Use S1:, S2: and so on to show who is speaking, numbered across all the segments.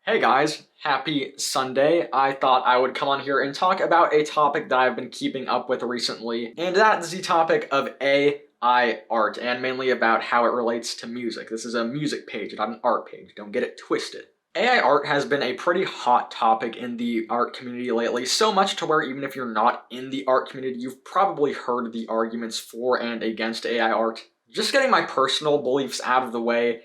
S1: Hey guys, happy Sunday. I thought I would come on here and talk about a topic that I've been keeping up with recently, and that is the topic of AI art, and mainly about how it relates to music. This is a music page, not an art page, don't get it twisted. AI art has been a pretty hot topic in the art community lately, so much to where even if you're not in the art community, you've probably heard the arguments for and against AI art. Just getting my personal beliefs out of the way,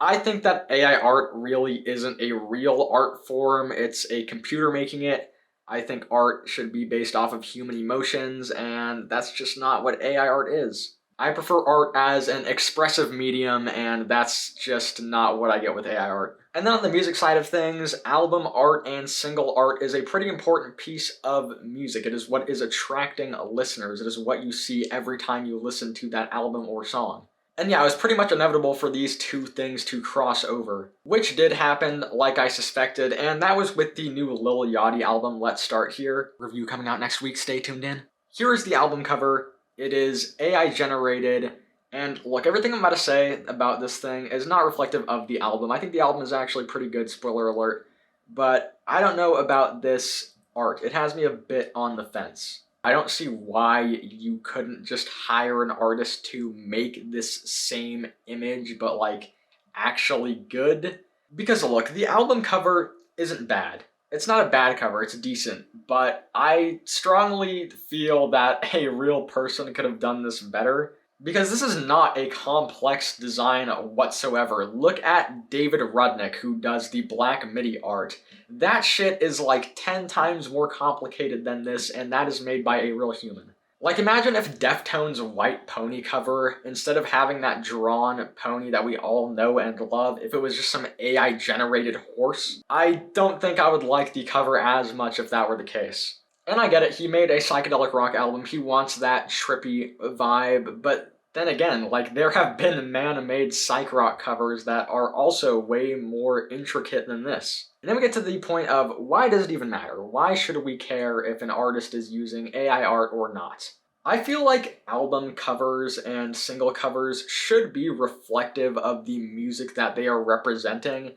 S1: I think that AI art really isn't a real art form, it's a computer making it. I think art should be based off of human emotions, and that's just not what AI art is. I prefer art as an expressive medium, and that's just not what I get with AI art. And then on the music side of things, album art and single art is a pretty important piece of music. It is what is attracting listeners, it is what you see every time you listen to that album or song. And yeah, it was pretty much inevitable for these two things to cross over, which did happen like I suspected, and that was with the new Lil Yachty album, Let's Start Here. Review coming out next week, stay tuned in. Here is the album cover. It is AI generated, and look, everything I'm about to say about this thing is not reflective of the album. I think the album is actually pretty good, spoiler alert, but I don't know about this art. It has me a bit on the fence. I don't see why you couldn't just hire an artist to make this same image, but like actually good. Because look, the album cover isn't bad. It's not a bad cover, it's decent, but I strongly feel that a real person could have done this better. Because this is not a complex design whatsoever. Look at David Rudnick, who does the Black MIDI art. That shit is like 10 times more complicated than this, and that is made by a real human. Like, imagine if Deftones' White Pony cover, instead of having that drawn pony that we all know and love, if it was just some AI-generated horse. I don't think I would like the cover as much if that were the case. And I get it, he made a psychedelic rock album, he wants that trippy vibe, but then again, like, there have been man-made psych rock covers that are also way more intricate than this. And then we get to the point of, why does it even matter? Why should we care if an artist is using AI art or not? I feel like album covers and single covers should be reflective of the music that they are representing,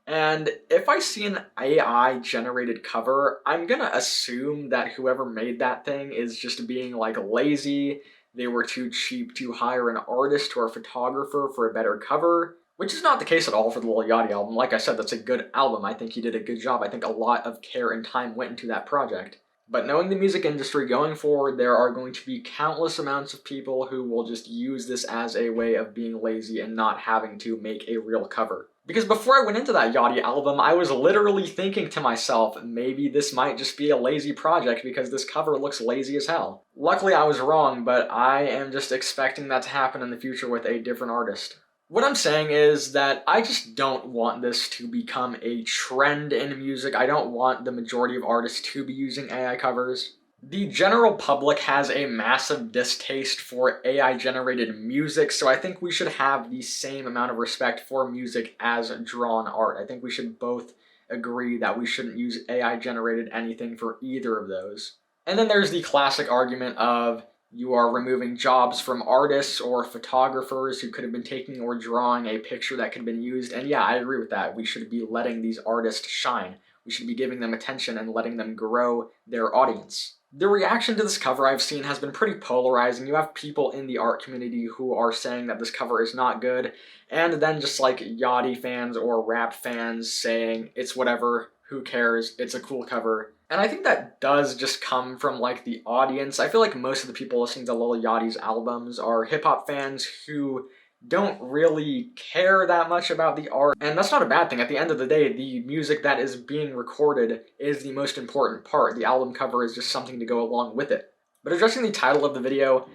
S1: and if I see an AI generated cover, I'm gonna assume that whoever made that thing is just being like lazy, they were too cheap to hire an artist or a photographer for a better cover, which is not the case at all for the Lil Yachty album. Like I said, that's a good album. I think he did a good job. I think a lot of care and time went into that project. But knowing the music industry going forward, there are going to be countless amounts of people who will just use this as a way of being lazy and not having to make a real cover. Because before I went into that Yachty album, I was literally thinking to myself, maybe this might just be a lazy project because this cover looks lazy as hell. Luckily I was wrong, but I am just expecting that to happen in the future with a different artist. What I'm saying is that I just don't want this to become a trend in music. I don't want the majority of artists to be using AI covers. The general public has a massive distaste for AI-generated music, so I think we should have the same amount of respect for music as drawn art. I think we should both agree that we shouldn't use AI-generated anything for either of those. And then there's the classic argument of you are removing jobs from artists or photographers who could have been taking or drawing a picture that could have been used, and yeah, I agree with that. We should be letting these artists shine. We should be giving them attention and letting them grow their audience. The reaction to this cover I've seen has been pretty polarizing. You have people in the art community who are saying that this cover is not good, and then just like Yachty fans or rap fans saying, it's whatever, who cares, it's a cool cover. And I think that does just come from like the audience. I feel like most of the people listening to Lil Yachty's albums are hip-hop fans who don't really care that much about the art. And that's not a bad thing. At the end of the day, the music that is being recorded is the most important part. The album cover is just something to go along with it. But addressing the title of the video,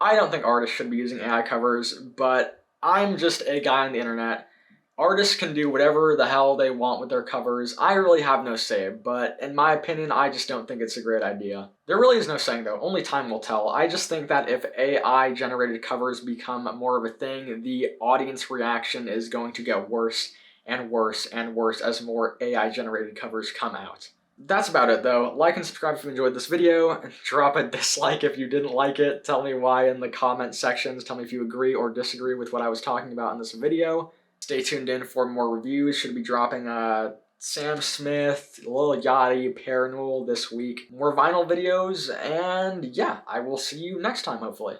S1: I don't think artists should be using AI covers, but I'm just a guy on the internet. Artists can do whatever the hell they want with their covers. I really have no say, but in my opinion, I just don't think it's a great idea. There really is no saying though, only time will tell. I just think that if AI-generated covers become more of a thing, the audience reaction is going to get worse and worse and worse as more AI-generated covers come out. That's about it though. Like and subscribe if you enjoyed this video. Drop a dislike if you didn't like it. Tell me why in the comment sections. Tell me if you agree or disagree with what I was talking about in this video. Stay tuned in for more reviews. Should be dropping Sam Smith, Lil Yachty, Paranormal this week. More vinyl videos, and yeah, I will see you next time, hopefully.